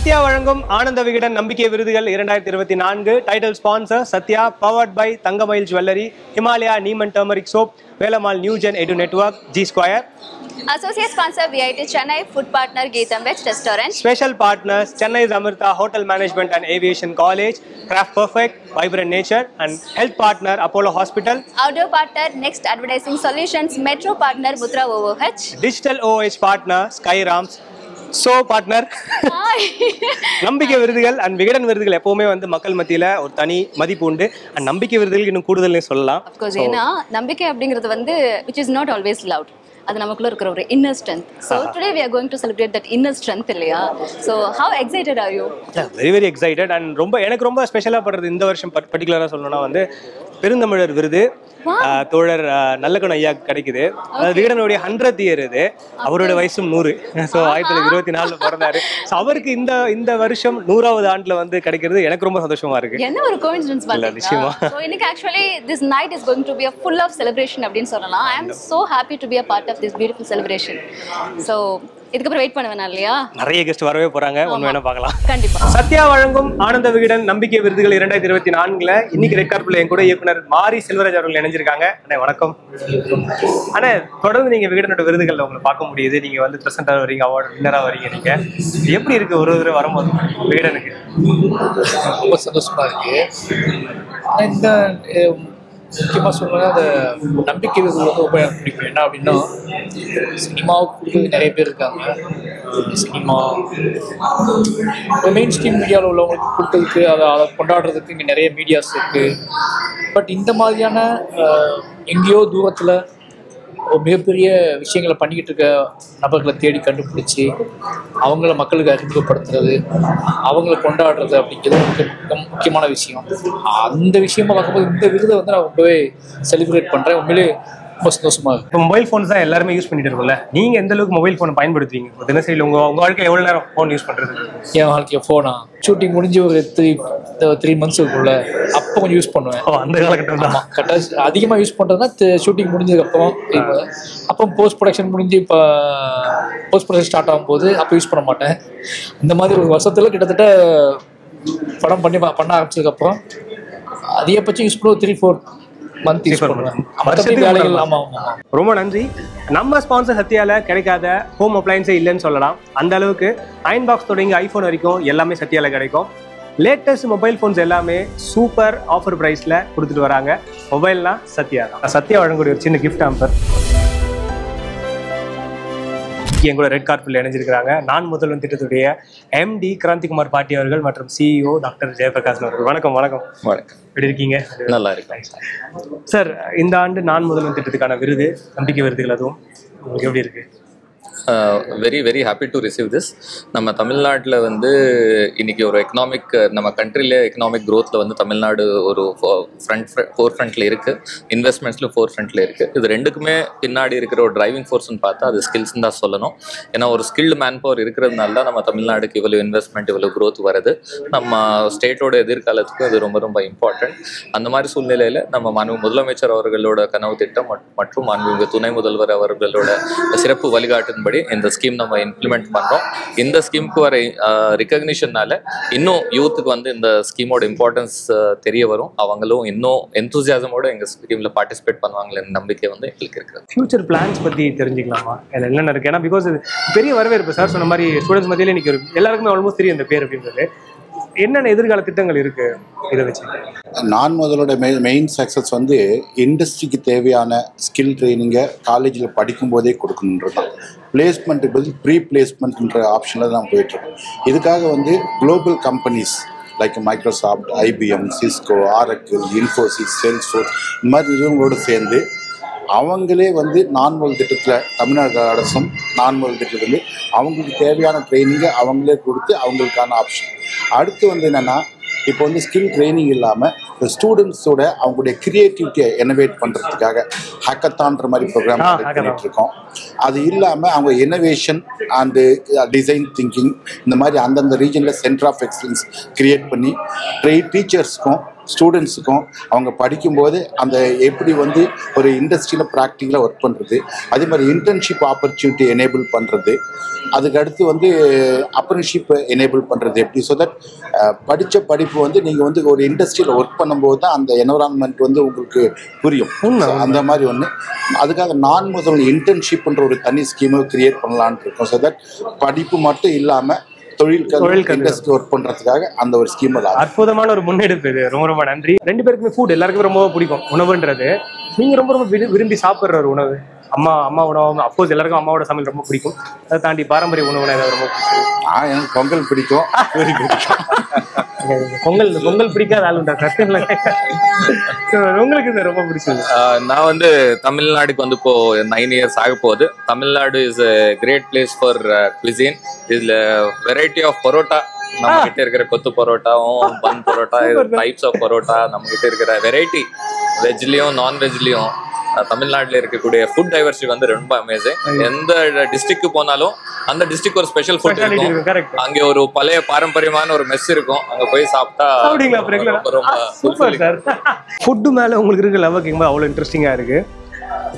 சத்யா வழங்கும் ஆனந்த விகடன் நம்பிக்கை விருதுகள் 2024 title sponsor Sathya powered by Thangamayil jewellery Himalaya neem turmeric soap Velammal Newgen edu network G square Associate sponsor VIT Chennai, food partner Geetham Veg Restaurant. Special partners Chennai's Amrita Hotel Management and Aviation College, Craft Perfect, Vibrant Nature and health partner Apollo Hospital. Outdoor partner Next Advertising Solutions, Metro partner Mutra OOH. Digital OOH partner Skyrams. So partner நம்பிக்கை விருதுகள் and Vikatan விருதுகள் எப்பவுமே வந்து மக்கள் மத்தியில ஒரு தனி மதிப்பு உண்டு அண்ட் நம்பிக்கை விருதுகள் இன்னும் கூடுதல்னு சொல்லலாம். Of course, ஏன்னா நம்பிக்கை அப்படிங்கிறது வந்து which is not always loud. அது நமக்குள்ள இருக்கிற ஒரு inner strength. So today we are going to celebrate that inner strength இல்லையா? So how excited are you? Very excited and எனக்கு ரொம்ப ஸ்பெஷலா படுறது இந்த வருஷம் பர்టిక్యులரா சொல்லணும்னா வந்து பெருந்தமிழர் விருது தோழர் நல்லக்கண் ஐயா கிடைக்குது. அதாவது விகடனுடைய 100th இயர் இது. அவரோட வயசும் 100. ஸோ 1924 பிறந்தாரு. ஸோ அவருக்கு இந்த வருஷம் 100வது ஆண்டுல வந்து கிடைக்கிறது எனக்கு ரொம்ப சந்தோஷமா இருக்கு. என்ன ஒரு கோஇன்சிடென்ஸ் பாத்தீங்களா? ஸோ இன்னைக்கு actually this night is going to be a full of celebration அப்படின்னு சொல்லலாம். I am so happy to be a part of this beautiful celebration. So இதுக்கப்புறம் வெயிட் பண்ண வேணாம் இல்லையா? நிறைய கெஸ்ட் வரவே போறாங்க. ஒன்னு வேணா பார்க்கலாம். கண்டிப்பா. சத்யா வழங்கும் ஆனந்த விகடன் நம்பிக்கை விருதுகள் 2024ல இன்னைக்கு ரெட் கார்பெட்ல என் கூட இயக்குனர் மாரி செல்வராஜ் அவர்கள் இணைஞ்சிருக்காங்க. அண்ணே வணக்கம். அண்ணே தொடர்ந்து நீங்க விகடனோட விருதுகள்ல உங்களை பார்க்க முடியுது. நீங்க வந்து பிரசன்டா வரீங்க, அவார்டு வின்னரா வரீங்க. நீங்க எப்படி இருக்கு ஒரு தடவை வரும்போது விகடனுக்கு? ரொம்ப சந்தோஷமா இருக்கு. இந்த முக்கியமாக சொல்லணும்னா அந்த நம்பிக்கை விருது வந்து ரொம்ப பிடிக்கும். என்ன அப்படின்னா சினிமாவுக்கு நிறைய பேர் இருக்காங்க. சினிமா மெயின் ஸ்ட்ரீம் மீடியாவில் உள்ளவங்களுக்கு கொடுத்ததுக்கு அதை கொண்டாடுறதுக்கு இங்கே நிறைய மீடியாஸ் இருக்குது. பட் இந்த மாதிரியான எங்கேயோ தூரத்தில் மிகப்பெரிய விஷயங்களை பண்ணிக்கிட்டு இருக்க நபர்களை தேடி கண்டுபிடிச்சி அவங்கள மக்களுக்கு அறிமுகப்படுத்துறது, அவங்கள கொண்டாடுறது அப்படிங்கிறது முக்கியமான விஷயம். அந்த விஷயமா பார்க்கும்போது இந்த விருதை வந்து நான் ரொம்பவே செலிப்ரேட் பண்ணுறேன். உண்மையிலே ரொம்ப சந்தோஷமா இருக்கு. இப்போ மொபைல் ஃபோன்ஸ் தான் எல்லாருமே யூஸ் பண்ணிட்டு இருக்கோம்ல, நீங்க எந்த அளவுக்கு மொபைல் ஃபோனை பயன்படுத்துவீங்க தினசரி? உங்க வாழ்க்கையில் எவ்வளவு நேரம் ஃபோன் யூஸ் பண்றது? என் வாழ்க்கைய ஃபோனா ஷூட்டிங் முடிஞ்சு ஒரு 3 months இருக்குள்ள அப்போ கொஞ்சம் யூஸ் பண்ணுவேன். அந்த காலகட்டம் தான் கரெக்டாக அதிகமாக யூஸ் பண்ணுறதுனா ஷூட்டிங் முடிஞ்சதுக்கப்புறம். அப்போ போஸ்ட் ப்ரொடக்ஷன் முடிஞ்சு இப்போ போஸ்ட் ப்ரொடக்ஷன் ஸ்டார்ட் ஆகும்போது அப்போ யூஸ் பண்ண மாட்டேன். இந்த மாதிரி ஒரு வருஷத்துல கிட்டத்தட்ட படம் பண்ண ஆரம்பிச்சதுக்கப்புறம் அதிகபட்சம் யூஸ் பண்ண 3-4 months யூஸ் பண்ணுவேன். ரொம்ப நன்றி. நம்ம ஸ்பான்சர் சத்யால கிடைக்காத ஹோம் அப்ளையன்ஸே இல்லைன்னு சொல்லலாம். அந்த அளவுக்கு அயன் பாக்ஸ் தொடங்கி ஐஃபோன் வரைக்கும் எல்லாமே சத்யால கிடைக்கும். லேட்டஸ்ட் மொபைல் ஃபோன்ஸ் எல்லாமே சூப்பர் ஆஃபர் ப்ரைஸில் கொடுத்துட்டு வராங்க. மொபைல்னா சத்யா தான். சத்யா வழங்கக்கூடிய ஒரு சின்ன கிஃப்ட் ஆம்பர் என் கூட ரெட் கார்பெட்ல இணைஞ்சிருக்கிறாங்க. நான் முதல்வன் திட்டத்துடைய MD கிராந்திகுமார் பாட்டி அவர்கள் மற்றும் CEO டாக்டர் ஜெயபிரகாஷ் அவர்கள். வணக்கம். வணக்கம். வணக்கம். எப்படி இருக்கீங்க? நல்லா இருக்கேன் சார். இந்த ஆண்டு நான் முதல்வன் திட்டத்துக்கான விருது நம்பிக்கை விருதுகள், அதுவும் உங்களுக்கு எப்படி இருக்கு? Very happy to receive this. நம்ம தமிழ்நாட்டில் வந்து இன்னைக்கு ஒரு நம்ம கண்ட்ரிலே எக்கனாமிக் க்ரோத்தில் வந்து தமிழ்நாடு ஒரு ஃபோர் ஃப்ரண்ட்டில் இருக்குது. இன்வெஸ்ட்மெண்ட்ஸில் ஃபோர் ஃப்ரண்ட்டில் இருக்குது. இது ரெண்டுக்குமே பின்னாடி இருக்கிற ஒரு டிரைவிங் ஃபோர்ஸ்ன்னு பார்த்தா அது ஸ்கில்ஸ்ன்னு தான் சொல்லணும். ஏன்னா ஒரு ஸ்கில்டு மேன் பவர் இருக்கிறதுனால தான் நம்ம தமிழ்நாடுக்கு இவ்வளோ இன்வெஸ்ட்மெண்ட் இவ்வளோ க்ரோத் வருது. நம்ம ஸ்டேட்டோட எதிர்காலத்துக்கும் இது ரொம்ப ரொம்ப இம்பார்ட்டன்ட். அந்த மாதிரி சூழ்நிலையில் நம்ம மாண்பு முதலமைச்சர் அவர்களோட கனவு திட்டம் மற்றும் மாண்பு துணை முதல்வர் அவர்களோட சிறப்பு வழிகாட்டின்படி இந்த ஸ்கீம் நம்ம இம்ப்ளிமெண்ட் பண்றோம். இந்த ஸ்கீமுக்கு வர ரிகக்னிஷன்னால இன்னும் யூத்துக்கு வந்து இந்த ஸ்கீமோட இம்பார்ட்டன்ஸ் தெரிய வரும். அவங்களும் இன்னும் எந்தூசியாசமோட எங்க ஸ்கீம்ல பார்ட்டிசிபேட் பண்ணுவாங்களே நம்பிக்கை வந்து எங்களுக்கு இருக்கு. ஃபியூச்சர் பிளான்ஸ் பத்தி தெரிஞ்சுக்கலாமா? என்னென்ன இருக்கு? ஏன்னா பிகாஸ் பெரிய வரவேற்பு சார் சொன்ன மாதிரி ஸ்டூடெண்ட்ஸ் மத்தியில இன்னைக்கு எல்லாருக்குமே ஆல்மோஸ்ட் தெரியும் இந்த பேர் அப்படின்றது. என்னென்ன எதிர்கால திட்டங்கள் இருக்கு இதை வச்சு? நான் முதலோட மெயின் சக்ஸஸ் வந்து இண்டஸ்ட்ரிக்கு தேவையான ஸ்கில் ட்ரைனிங்கை காலேஜில் படிக்கும் போதே கொடுக்கணுன்றது தான். பிளேஸ்மெண்ட் பதில் ப்ரீ பிளேஸ்மெண்ட்ன்ற ஆப்ஷனில் தான் போயிட்டுருக்கோம். இதுக்காக வந்து global companies like Microsoft, IBM, Cisco, Oracle, Infosys, Salesforce இந்த மாதிரி நிறுவனங்களோடு சேர்ந்து அவங்களே வந்து நான்மொழி திட்டத்தில் தமிழ்நாடு அரசும் நான்மொழி திட்டத்தில் அவங்களுக்கு தேவையான ட்ரைனிங்கை அவங்களே கொடுத்து அவங்களுக்கான ஆப்ஷன். அடுத்து வந்து என்னென்னா இப்போ வந்து ஸ்கில் ட்ரைனிங் இல்லாமல் இந்த ஸ்டூடெண்ட்ஸோட அவங்களுடைய கிரியேட்டிவிட்டியை இனோவேட் பண்ணுறதுக்காக ஹேக்கத்தான்ற மாதிரி ப்ரோக்ராம் பண்ணிட்டு இருக்கோம். அது இல்லாமல் அவங்க இனோவேஷன் அண்டு டிசைன் திங்கிங் இந்த மாதிரி அந்தந்த ரீஜனில் சென்டர் ஆஃப் எக்ஸலன்ஸ் கிரியேட் பண்ணி டீச்சர்ஸ்க்கும் ஸ்டூடெண்ட்ஸுக்கும் அவங்க படிக்கும்போது அந்த எப்படி வந்து ஒரு இண்டஸ்ட்ரியில் ப்ராக்டிக்கலாக ஒர்க் பண்ணுறது, அதே மாதிரி இன்டர்ன்ஷிப் ஆப்பர்ச்சுனிட்டி எனேபிள் பண்ணுறது, அதுக்கடுத்து வந்து அப்ரண்டிஷிப் எனேபிள் பண்ணுறது எப்படி, ஸோ தட் படித்த படிப்பு வந்து நீங்கள் வந்து ஒரு இண்டஸ்ட்ரியில் ஒர்க் பண்ணும்போது தான் அந்த என்வரான்மெண்ட் வந்து உங்களுக்கு புரியும். அந்த மாதிரி ஒன்று. அதுக்காக நான் முதல் இன்டர்ன்ஷிப்ன்ற ஒரு தனி ஸ்கீமை கிரியேட் பண்ணலான்னு இருக்கோம். ஸோ தட் படிப்பு மட்டும் இல்லாமல் தொழில் இண்டஸ்ட்ரி ஒர்க் பண்ணுறதுக்காக அந்த ஒரு ஸ்கீம் தான். அற்புதமான ஒரு முன்னெடுப்பு இது. ரொம்ப ரொம்ப நன்றி. 2 பேருக்குமே ஃபுட் எல்லாருக்குமே ரொம்ப பிடிக்கும். உணவுன்றது நீங்கள் ரொம்ப ரொம்ப விரும்பி சாப்பிட்ற ஒரு உணவு அம்மா உணவு. அஃப்கோர்ஸ் எல்லாருக்கும் அம்மாவோட சமையல் ரொம்ப பிடிக்கும். அதை தாண்டி பாரம்பரிய உணவுனா ஏதாவது ரொம்ப பிடிக்கும்? எனக்கு பொங்கல் பிடிக்கும், பூரி பிடிக்கும். பொங்கல் பிடிக்காத ஆளுண்டா சத்தியம் இல்லை. உங்களுக்கு இது ரொம்ப பிடிச்சது? நான் வந்து தமிழ்நாடுக்கு வந்து இப்போ 9 இயர்ஸ் ஆக போகுது. Tamil Nadu is a great place for cuisine. இதுல வெரைட்டி ஆஃப் பரோட்டா நம்ம கிட்ட இருக்கிற கொத்து பரோட்டாவும் பன் பரோட்டா டைப்ஸ் ஆஃப் பரோட்டா நம்ம கிட்ட இருக்கிற வெரைட்டி வெஜ்லயும் நான்வெஜ்லயும் தமிழ்நாட்டில் இருக்கக்கூடிய ஃபுட் டைவர்சிட்டி வந்து ரொம்ப அமேசிங். எந்த டிஸ்ட்ரிக்ட் போனாலும் அந்த டிஸ்ட்ரிக்ட் ஒரு ஸ்பெஷல் ஃபுட் இருக்கும். அங்கே ஒரு பழைய பாரம்பரியமான ஒரு மெஸ் இருக்கும். அங்க போய் சாப்பிட்டா ஃபுட்டு மேல உங்களுக்கு இருக்க லவ் கேட்கும்போது அவ்வளோ இன்ட்ரெஸ்டிங்கா இருக்கு.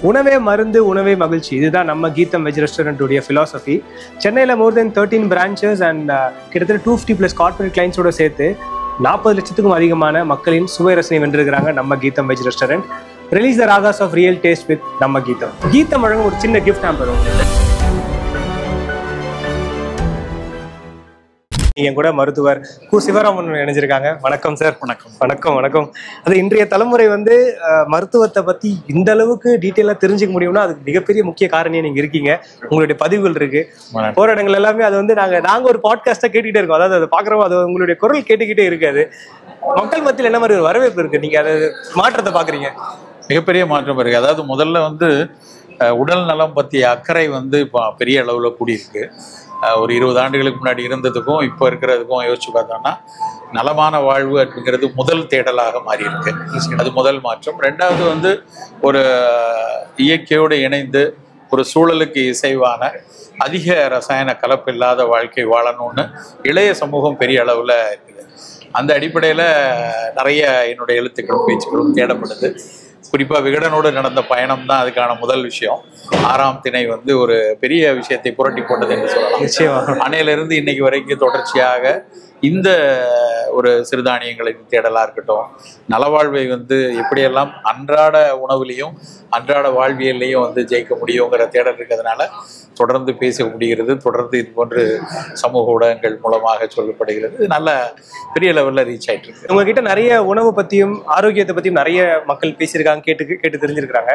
உணவே மருந்து, உணவே மகிழ்ச்சி, இதுதான் நம்ம கீதம் வெஜ் ரெஸ்டாரண்ட்டுடைய ஃபிலாசபி. சென்னையில் more than 13 branches அண்ட் கிட்டத்தட்ட 250+ கார்பரேட் கிளைண்ட்ஸோட சேர்த்து 40 லட்சத்துக்கும் அதிகமான மக்களின் சுவை ரசனை வென்றிருக்கிறாங்க நம்ம Geetham veg restaurant. Relish the ragas of real taste with நம்ம கீதம். கீதம் வழங்கும் ஒரு சின்ன கிஃப்ட் ஹேம்பர் என் கூட மருத்துவர் சிவராமன் இணைஞ்சிருக்காங்க. வணக்கம் சார். வணக்கம். வணக்கம் வணக்கம். அது இன்றைய தலைமுறை வந்து மருத்துவத்தை பத்தி இந்த அளவுக்கு டீட்டெயிலா தெரிஞ்சுக்க முடியும்னா அதுக்கு மிகப்பெரிய முக்கிய காரணியா நீங்க இருக்கீங்க. உங்களுடைய பதிவுகள் இருக்கு போற இடங்கள் எல்லாமே. அது வந்து நாங்க ஒரு பாட்காஸ்டா கேட்டுக்கிட்டே இருக்கோம். அதாவது அதை பாக்குறோம், அது உங்களுடைய குரல் கேட்டுக்கிட்டே இருக்காது. மக்கள் மத்தியில் என்ன மாதிரி ஒரு வரவேற்பு இருக்கு? நீங்க அதை மாற்றத்தை பாக்குறீங்க? மிகப்பெரிய மாற்றம் இருக்கு. அதாவது முதல்ல வந்து உடல் நலம் பற்றிய அக்கறை வந்து இப்போ பெரிய அளவில் கூடியிருக்கு. ஒரு 20 ஆண்டுகளுக்கு முன்னாடி இருந்ததுக்கும் இப்போ இருக்கிறதுக்கும் யோசிச்சு பார்த்தோம்னா நலமான வாழ்வு அப்படிங்கிறது முதல் தேடலாக மாறி இருக்கு. அது முதல் மாற்றம். ரெண்டாவது வந்து ஒரு இயற்கையோடு இணைந்து ஒரு சூழலுக்கு இசைவான அதிக ரசாயன கலப்பு இல்லாத வாழ்க்கை வாழணும்னு இளைய சமூகம் பெரிய அளவில் இருக்குது. அந்த அடிப்படையில் நிறைய என்னுடைய எழுத்துக்களும் பேச்சுக்களும் தேடப்படுது. குறிப்பாக விகடனோடு நடந்த பயணம் தான் அதுக்கான முதல் விஷயம். 6ஆம் திணை வந்து ஒரு பெரிய விஷயத்தை புரட்டி போட்டது என்று சொல்லலாம். அணையிலிருந்து இன்னைக்கு வரைக்கும் தொடர்ச்சியாக இந்த ஒரு சிறுதானியங்களின் தேடலாக இருக்கட்டும், நலவாழ்வை வந்து எப்படியெல்லாம் அன்றாட உணவுலையும் அன்றாட வாழ்வியல்லையும் வந்து ஜெயிக்க முடியுங்கிற தேடல் இருக்கிறதுனால தொடர்ந்து பேச முடிகிறது. தொடர்ந்து இது போன்று சமூக ஊடகங்கள் மூலமாக சொல்லப்படுகிறது. இது நல்ல பெரிய லெவலில் ரீச் ஆகிட்டு இருக்கு. உங்ககிட்ட நிறைய உணவு பற்றியும் ஆரோக்கியத்தை பற்றியும் நிறைய மக்கள் பேசியிருக்காங்க, கேட்டு தெரிஞ்சிருக்கிறாங்க.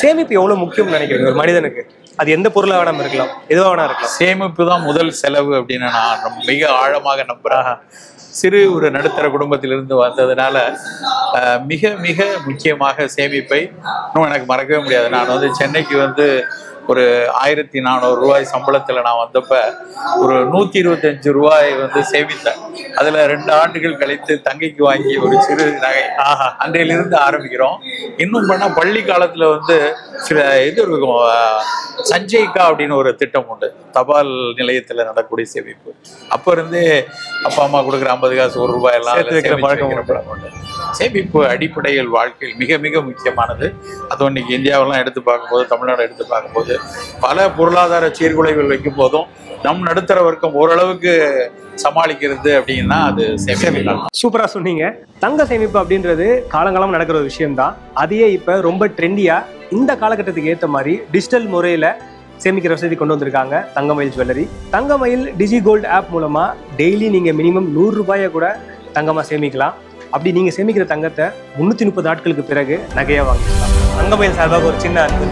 சேமிப்பு எவ்வளோ முக்கியம்னு நினைக்கிறீங்க ஒரு மனிதனுக்கு? அது எந்த பொருளாக வேணாம் இருக்கலாம், எதுவாக வேணா இருக்கலாம். சேமிப்பு தான் முதல் செலவு அப்படின்னு நான் மிக ஆழமாக நம்புறேன். சிறு ஒரு நடுத்தர குடும்பத்திலிருந்து வந்ததுனால மிக மிக முக்கியமாக சேமிப்பை இன்னும் எனக்கு மறக்கவே முடியாது. நான் வந்து சென்னைக்கு வந்து ஒரு 1400 ரூபாய் சம்பளத்தில் நான் வந்தப்ப ஒரு 125 ரூபாய் வந்து சேமித்தேன். அதில் 2 ஆண்டுகள் கழித்து தங்கைக்கு வாங்கி ஒரு சிறு நகை அன்றையிலிருந்து ஆரம்பிக்கிறோம். இன்னும் பண்ணால் பள்ளி காலத்தில் வந்து சில இது இருக்கும், சஞ்சய்கா அப்படின்னு ஒரு திட்டம் உண்டு, தபால் நிலையத்தில் நடக்கக்கூடிய சேமிப்பு. அப்போ இருந்தே அப்பா அம்மா கொடுக்குற 50 காசு 1 ரூபாய் எல்லாம் பழக்கம் உண்டு. சேமிப்பு அடிப்படையில் வாழ்க்கையில் மிக மிக முக்கியமானது. அதுவும் இன்னைக்கு இந்தியாவெல்லாம் எடுத்து பார்க்கும்போது, தமிழ்நாடு எடுத்து பார்க்கும்போது பல பொருளாதார சீர்குலைகள் வைக்கும் போதும் நம் நடுத்தர வர்க்கம் ஓரளவுக்கு சமாளிக்கிறது அப்படின்னா அது சேமிப்பு. சூப்பரா சொன்னீங்க. தங்க சேமிப்பு அப்படின்றது காலங்காலம் நடக்கிற ஒரு விஷயம் தான். அதையே இப்ப ரொம்ப ட்ரெண்டியா இந்த காலகட்டத்துக்கு ஏற்ற மாதிரி டிஜிட்டல் முறையில சேமிக்கிற வசதி கொண்டு வந்திருக்காங்க தங்கமயில் ஜுவல்லரி. தங்கமயில் டிஜி கோல்டு ஆப் மூலமா டெய்லி நீங்க மினிமம் 100 ரூபாயை கூட தங்கமா சேமிக்கலாம். அப்படி நீங்க சேமிக்கிற தங்கத்தை 330 நாட்களுக்கு பிறகு நகையா வாங்கிக்கலாம். தங்கமயில் சார்பாக ஒரு சின்ன அன்பு.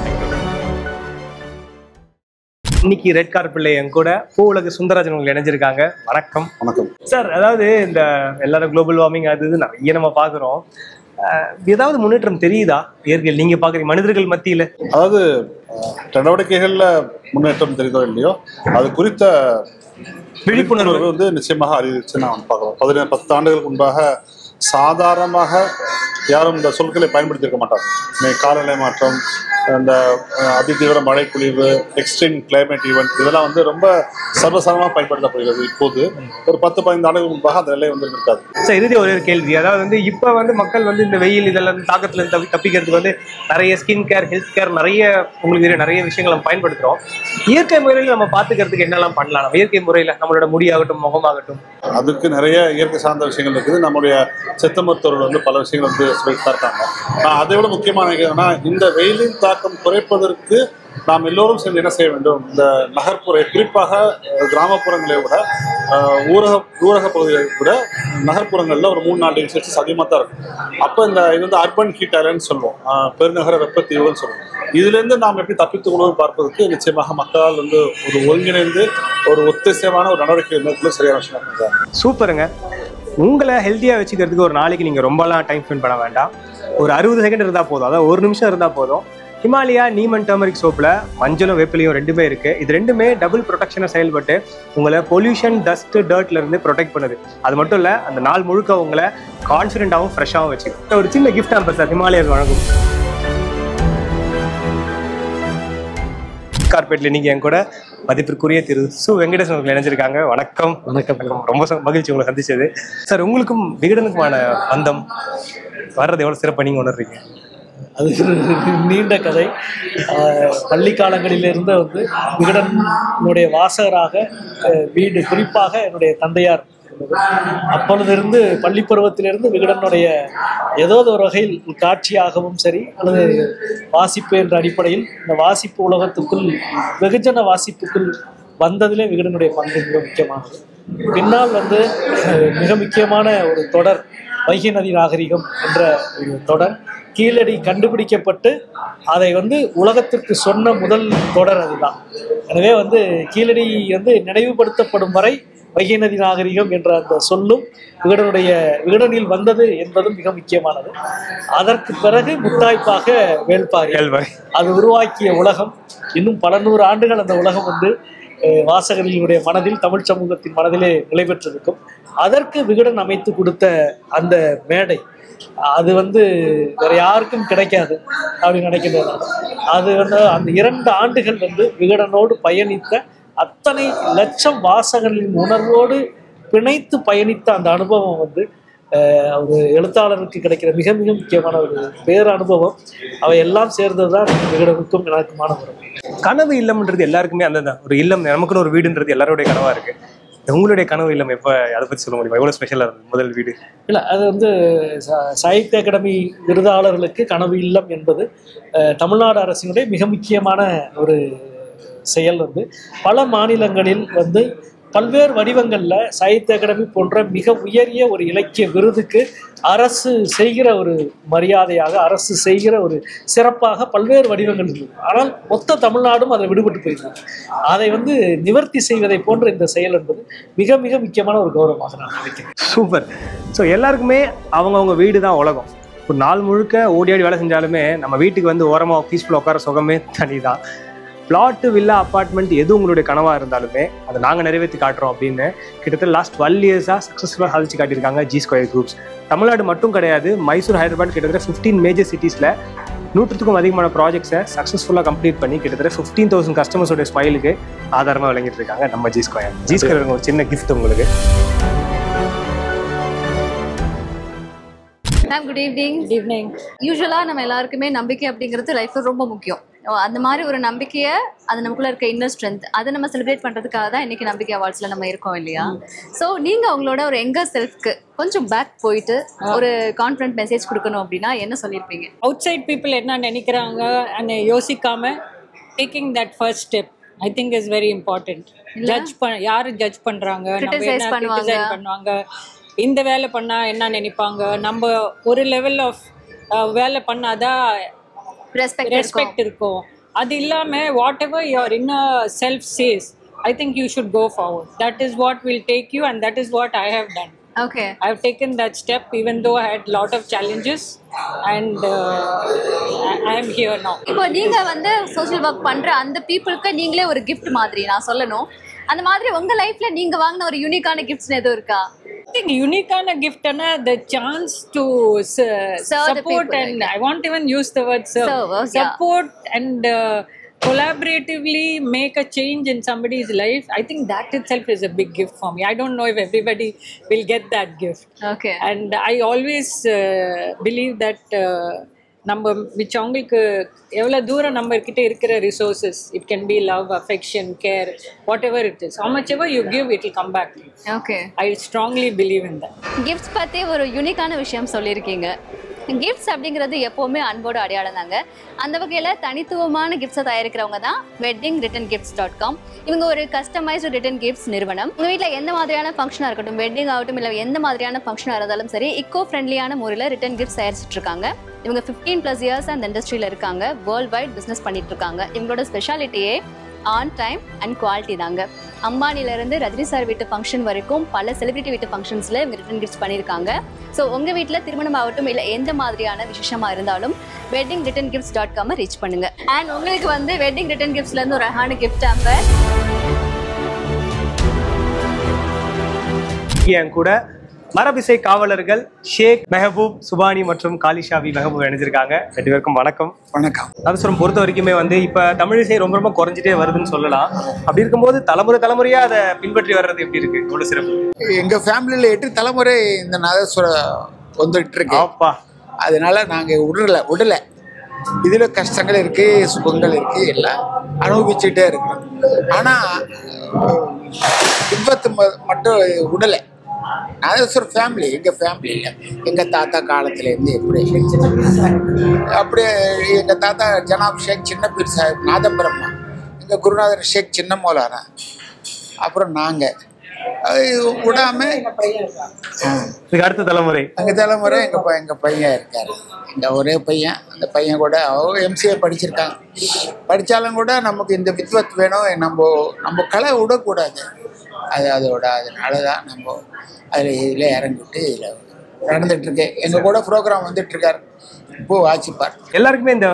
இன்னைக்கு ரெட் கார்பெட்ல என் கூட உலக சுந்தரராஜன் உங்களுக்கு இணைஞ்சிருக்காங்க. வணக்கம். வணக்கம் சார். அதாவது இந்த எல்லாரும் குளோபல் வார்மிங் அது இது நிறைய நம்ம பாக்குறோம். ஏதாவது முன்னேற்றம் தெரியுதா இயற்கையில் நீங்க பாக்குறீங்க மனிதர்கள் மத்தியில? அதாவது நடவடிக்கைகள்ல முன்னேற்றம் தெரியுதோ இல்லையோ அது குறித்த விழிப்புணர்வு வந்து நிச்சயமாக அறிவிச்சு நான் பார்க்கலாம். 10 ஆண்டுகளுக்கு முன்பாக சாதாரணமாக யாரும் இந்த சொற்களை பயன்படுத்தியிருக்க மாட்டாங்க. காலநிலை மாற்றம், அந்த அதிதீவிர மழை பொழிவு, எக்ஸ்ட்ரீம் கிளைமேட் ஈவெண்ட் இதெல்லாம் வந்து ரொம்ப சர்வசாதாரணமாக பயன்படுத்தப்படுகிறது. இப்போது ஒரு 10-15 ஆண்டுகள் முன்பாக அந்த நிலை வந்து இருக்காது. சார் இறுதி ஒரே ஒரு கேள்வி, அதாவது வந்து இப்போ வந்து மக்கள் வந்து இந்த வெயில் இதெல்லாம் தாக்கத்துல தப்பிக்கிறதுக்கு வந்து நிறைய ஸ்கின் கேர், ஹெல்த் கேர், நிறைய உங்களுக்கு நிறைய விஷயங்கள் நம்ம பயன்படுத்துறோம். இயற்கை முறையில் நம்ம பார்த்துக்கிறதுக்கு என்னெல்லாம் பண்ணலாம்? நம்ம இயற்கை முறையில் நம்மளோட முடியாகட்டும், முகமாகட்டும், அதுக்கு நிறைய இயற்கை சார்ந்த விஷயங்கள் இருக்குது. நம்முடைய சித்த மருத்துவர்கள் வந்து பல விஷயங்கள் வந்து சொல்லிட்டு இருக்காங்க. அதை விட முக்கியமான என்னன்னா, இந்த வெயிலின் தாக்கம் குறைப்பதற்கு நாம் எல்லோரும் சேர்ந்து என்ன செய்ய வேண்டும்? இந்த நகர்ப்புற, குறிப்பாக கிராமப்புறங்களை விட ஊரக பகுதிகளை விட நகர்ப்புறங்களில் ஒரு 3-4 டிகிரி செல்சியஸ் அதிகமாக தான் இருக்கும். அப்போ இது வந்து அர்பன் ஹீட் ஐலண்ட் சொல்லுவோம், பெருநகர வெப்பத்தீவுன்னு சொல்லுவோம். இதுலேருந்து நாம் எப்படி தப்பித்துக் கொள்வது பார்ப்பதற்கு நிச்சயமாக மக்களால் வந்து ஒரு ஒருங்கிணைந்து ஒரு ஒத்திசைவான ஒரு நடவடிக்கை மேற்கொள்ள சரியான விஷயம். சூப்பருங்க. உங்களை ஹெல்த்தியாக வச்சுக்கிறதுக்கு ஒரு நாளைக்கு நீங்கள் ரொம்பலாம் டைம் ஸ்பெண்ட் பண்ண வேண்டாம். ஒரு 60 செகண்ட் இருந்தால் போதும், அதாவது 1 நிமிஷம் இருந்தால் போதும். ஹிமாலயா நீம் அண்ட் டர்மரிக் சோப்பில் மஞ்சளும் வேப்பிலையும் 2மே இருக்குது. இது 2மே டபுள் ப்ரொடெக்ஷனை செயல்பட்டு உங்களை பொல்யூஷன், டஸ்ட், டர்ட்லேருந்து ப்ரொடெக்ட் பண்ணுது. அது மட்டும் இல்லை, அந்த நாள் முழுக்க உங்களை கான்ஃபிடென்ட்டாகவும் ஃப்ரெஷ்ஷாகவும் வச்சுக்கும். ஒரு சின்ன கிஃப்ட் ஆம்பர் சார் ஹிமாலயாஸ் வழங்கும். கார்பெட்டில் நீங்கள் என் கூட மதிப்பிற்குரிய திரு சு வெங்கடேசன் அவர்கள் இணைஞ்சிருக்காங்க. வணக்கம். வணக்கம். ரொம்ப மகிழ்ச்சி உங்களை சந்திச்சது. சார், உங்களுக்கும் விகடனுக்குமான பந்தம் வர்றது எவ்வளோ சிறப்பாக நீங்கள் உணர்றீங்க? அது நீண்ட கதை. பள்ளி காலங்களிலிருந்து வந்து விகடனுடைய வாசகராக வீடு, குறிப்பாக என்னுடைய தந்தையார் அப்பொழுதிருந்து பள்ளி பருவத்திலிருந்து விகடனுடைய ஏதோ ஒரு வகையில் காட்சியாகவும் சரி அல்லது வாசிப்பு என்ற அடிப்படையில் இந்த வாசிப்பு உலகத்துக்குள், வெகுஜன வாசிப்புக்குள் வந்ததிலே விகடனுடைய பங்கு மிக முக்கியமானது. பின்னால் வந்து மிக முக்கியமான ஒரு தொடர் வைகை நதி நாகரிகம் என்ற ஒரு தொடர் கீழடி கண்டுபிடிக்கப்பட்டு அதை வந்து உலகத்திற்கு சொன்ன முதல் தொடர் அதுதான். எனவே வந்து கீழடி வந்து நினைவுபடுத்தப்படும் வரை வைகை நதி நாகரிகம் என்ற அந்த சொல்லும் விகடனில் வந்தது என்பதும் மிக முக்கியமானது. அதற்கு பிறகு முத்தாய்ப்பாக வேள்பாரி அது உருவாக்கிய உலகம் இன்னும் பல 100 ஆண்டுகள் அந்த உலகம் வந்து வாசகர்களுடைய மனதில், தமிழ் சமூகத்தின் மனதிலே நிலை பெற்றிருக்கும். அதற்கு விகடன் அமைத்து கொடுத்த அந்த மேடை அது வந்து வேற யாருக்கும் கிடைக்காது அப்படின்னு நினைக்கின்றன. அது வந்து அந்த 2 ஆண்டுகள் வந்து விகடனோடு பயணித்த அத்தனை லட்சம் வாசகர்களின் உணர்வோடு பிணைத்து பயணித்த அந்த அனுபவம் வந்து ஒரு எழுத்தாளருக்கு கிடைக்கிற மிக மிக முக்கியமான ஒரு பேர் அனுபவம். அவை எல்லாம் சேர்ந்தது தான் விகடனுக்கும் எனக்குமான உறவு. கனவு இல்லம்ன்றது எல்லாருக்குமே அந்த ஒரு இல்லம், நமக்குன்னு ஒரு வீடுன்றது எல்லாருடைய கனவா இருக்கு. உங்களுடைய கனவு இல்லம் எப்போ, அதை பற்றி சொல்ல முடியுமா? எவ்வளோ ஸ்பெஷலாக இருந்தது முதல் வீடு? இல்லை, அது வந்து சாகித்ய அகாடமி விருதாளர்களுக்கு கனவு இல்லம் என்பது தமிழ்நாடு அரசினுடைய மிக முக்கியமான ஒரு செயல். வந்து பல மாநிலங்களில் வந்து பல்வேறு வடிவங்களில் சாகித்ய அகாடமி போன்ற மிக உயரிய ஒரு இலக்கிய விருதுக்கு அரசு செய்கிற ஒரு மரியாதையாக, அரசு செய்கிற ஒரு சிறப்பாக பல்வேறு வடிவங்கள் இருக்குது. ஆனால் மொத்த தமிழ்நாடும் அதை விடுபட்டு போயிருந்தாங்க. அதை வந்து நிவர்த்தி செய்வதை போன்ற இந்த செயல் என்பது மிக மிக முக்கியமான ஒரு கௌரவமாக நான் நினைக்கிறேன். சூப்பர். ஸோ எல்லாருக்குமே அவங்கவுங்க வீடு தான் உலகம். ஒரு நாள் முழுக்க ஓடி ஆடி வேலை செஞ்சாலுமே நம்ம வீட்டுக்கு வந்து ஓரமாக பீஸ்ஃபுல்லாக உட்கார சுகமே தனி தான். பிளாட்டு, வில்லா, அப்பார்ட்மெண்ட் எது உங்களுடைய கனவாக இருந்தாலுமே அதை நாங்கள் நிறைவேற்றி காட்டுறோம் அப்படின்னு கிட்டத்தட்ட லாஸ்ட் 12 இயர்ஸாக சக்ஸஸ்ஃபுல்லாக சாதிச்சு காட்டியிருக்காங்க ஜி ஸ்கொயர் குரூப்ஸ். தமிழ்நாடு மட்டும் கிடையாது, மைசூர், ஹைதராபாத் கிட்டத்தட்ட 15 மேஜர் சிட்டிஸில் 100க்கும் அதிகமான ப்ராஜெக்ட்ஸை சக்ஸஸ்ஃபுல்லாக கம்ப்ளீட் பண்ணி கிட்டத்தட்ட 15,000 கஸ்டமர்ஸோட ஸ்மைலுக்கு ஆதாரமாக விளங்கிட்டு இருக்காங்க நம்ம ஜி ஸ்கொயர். ஜி ஸ்கொயர் ஒரு சின்ன கிஃப்ட் உங்களுக்கு. Ma'am, good evening. Good evening. யூஸ்வலாக நம்ம எல்லாருக்குமே நம்பிக்கை அப்படிங்கிறது லைஃப்பில் ரொம்ப முக்கியம். அந்த மாதிரி ஒரு நம்பிக்கையை, அது நமக்குள்ள இருக்க இன்னர் ஸ்ட்ரென்த், அதை நம்ம செலிப்ரேட் பண்ணுறதுக்காக தான் இன்றைக்கி நம்பிக்கை அவார்ட்ஸில் நம்ம இருக்கோம் இல்லையா? ஸோ நீங்கள் உங்களோட ஒரு எங்கர் செல்ஃப்க்கு கொஞ்சம் பேக் போயிட்டு ஒரு கான்ஃபிடென்ட் மெசேஜ் கொடுக்கணும் அப்படின்னா என்ன சொல்லியிருப்பீங்க? அவுட் சைட் பீப்புள் என்ன நினைக்கிறாங்க அந்த யோசிக்காமல் taking that first step I think is very important. யார் ஜட்ஜ் பண்ணுறாங்க, நம்ம பண்ணுவாங்க, இந்த வேலை பண்ணால் என்ன நினைப்பாங்க, நம்ம ஒரு லெவல் ஆஃப் வேலை பண்ணாதான் ரெஸ்பெக்ட் இருக்கும். அது இல்லாமல் whatever your inner self says, I think you should go forward. That is what will take you and that is what I have done. Okay. I've taken that step even though I had a lot of challenges and I am here now. இப்போ நீங்க வந்து social work பண்ற அந்த பீப்புளுக்கு நீங்களே ஒரு gift மாதிரி நான் சொல்லணும். அந்த மாதிரி உங்க லைஃப்ல நீங்க வாங்கின ஒரு யூனிக்கான கிஃப்ட்ஸ் எதுவும் இருக்கா? think unique kind of gift and the chance to support people, and I won't even use the word serve. Support and collaboratively make a change in somebody's life. I think that itself is a big gift for me. I don't know if everybody will get that gift. Okay. And I always believe that நம்ம மிச்சவங்களுக்கு எவ்வளோ தூரம் நம்ம கிட்ட இருக்கிற resources it can be love affection care whatever it is how much ever you give it will come back. Okay, I strongly believe in that. Gifts பற்றி ஒரு யூனிக்கான விஷயம் சொல்லியிருக்கீங்க. கிஃப்ட்ஸ் அப்படிங்கிறது எப்போவுமே அன்போட அடையாளம் தாங்க. அந்த வகையில் தனித்துவமான கிஃப்ட்ஸை தயாரிக்கிறவங்க தான் weddingreturngifts.com. இவங்க ஒரு கஸ்டமைஸ்டு ரிட்டன் கிஃப்ட்ஸ் நிறுவனம். உங்கள் வீட்டில் எந்த மாதிரியான ஃபங்க்ஷனாக இருக்கட்டும், வெட்டிங் ஆகட்டும், இல்லை எந்த மாதிரியான ஃபங்க்ஷனாக இருந்தாலும் சரி, இக்கோ ஃப்ரெண்ட்லியான முறையில் ரிட்டன் கிஃப்ட்ஸ் தயாரிச்சுட்டு இருக்காங்க. இவங்க 15+ இயர்ஸ் அந்த இண்டஸ்ட்ரியில் இருக்காங்க. வேர்ல்ட் வைட் பிஸ்னஸ் பண்ணிட்டு இருக்காங்க. இவங்களோட ஸ்பெஷாலிட்டியே ஆன் டைம் அண்ட் குவாலிட்டி தாங்க. அம்பானிலேருந்து ரஜினி சார் வீட்டு ஃபங்க்ஷன் வரைக்கும் பல செலிபிரிட்டி வீட்டு ஃபங்க்ஷன்ஸில் இவங்க ரிட்டன் கிஃப்ட்ஸ் பண்ணியிருக்காங்க. ஸோ உங்கள் வீட்டில் திருமணம் ஆகட்டும் இல்லை எந்த மாதிரியான விசேஷமாக இருந்தாலும் weddingreturngifts.com ரீச் பண்ணுங்க. அண்ட் உங்களுக்கு வந்து வெட்டிங் ரிட்டன் கிஃப்ட்ஸ்லேருந்து ஒரு அழகான கிஃப்ட் ஆம்பர் என் கூட மரபிசை காவலர்கள் ஷேக் மெஹபூப் சுபானி மற்றும் காலிஷாவி மெஹபூப் இணைஞ்சிருக்காங்க. 2 பேருக்கும் வணக்கம். வணக்கம். நாதஸ்வரம் பொறுத்த வரைக்குமே வந்து இப்போ தமிழிசை ரொம்ப ரொம்ப குறைஞ்சிட்டே வருதுன்னு சொல்லலாம். அப்படி இருக்கும்போது தலைமுறையாக அதை பின்பற்றி வர்றது எப்படி இருக்கு? எவ்வளோ சிறப்பு. எங்கள் ஃபேமிலியில் 8 தலைமுறை இந்த நாதஸ்வரம் வந்துட்டு இருக்கு. அப்பா, அதனால நாங்கள் விடலை. இதில் கஷ்டங்கள் இருக்குது, சுகங்கள் இருக்குது, எல்லாம் அனுபவிச்சுட்டே இருக்கோம். ஆனால் விபத்து மட்டும் விடலை. நாதஸ்வரம் ஃபேமிலி எங்கள் ஃபேமிலியில் எங்கள் தாத்தா காலத்துலேருந்து எப்படி அப்படியே எங்கள் தாத்தா ஜனாப் ஷேக் சின்ன பீர் சாஹிப் நாதபிரம்மா, எங்கள் குருநாதர் ஷேக் சின்ன மௌலானா, அப்புறம் நாங்கள் விடாமல் அடுத்த தலைமுறை எங்கள் பையன் இருக்கார். எங்கள் ஒரே பையன். அந்த பையன் கூட MCA படிச்சிருக்காங்க. படித்தாலும் கூட நமக்கு இந்த வித்வத் வேணும், நம்ம கலை விடக்கூடாது. அதோட அதனால தான் நம்ம இதில் இறங்கிட்டு இதில் நடந்துகிட்ருக்கு. எங்கள் கூட ப்ரோக்ராம் வந்துட்டுருக்கார். இப்போது வாட்சிப்பார். எல்லாருக்குமே இந்த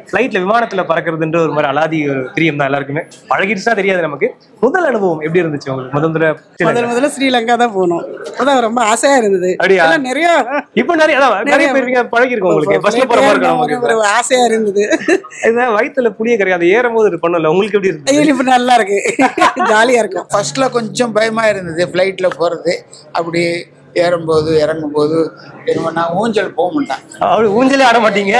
ஃப்ளைட்டில் விமானத்தில் பறக்கிறதுன்ற ஒரு மாதிரி அலாதி ஒரு பிரியம் தான். எல்லாருக்குமே பழகிடுச்சுன்னா தெரியாது நமக்கு. முதல் அனுபவம் எப்படி இருந்துச்சு உங்களுக்கு? முதல்ல ஸ்ரீலங்கா தான் போனோம். அதான் ரொம்ப ஆசையா இருந்தது. அப்படியா? நிறைய இப்போ நிறைய பேர் பழகிருக்கோம். உங்களுக்கு பஸ்ல போற மாதிரி ஒரு ஆசையா இருந்தது. வயிற்றுல புளிய கரையாது அது ஏறும்போது இது பண்ணல. உங்களுக்கு எப்படி இருக்கு? இப்ப நல்லா இருக்கு, ஜாலியா இருக்கும். ஃபர்ஸ்ட்ல கொஞ்சம் பயமா இருந்தது ஃப்ளைட்ல போறது. அப்படி ஏறும்போது இறங்கும்போது நான் ஊஞ்சல் போக மாட்டேன். அப்படி ஊஞ்சலே ஆட மாட்டீங்க?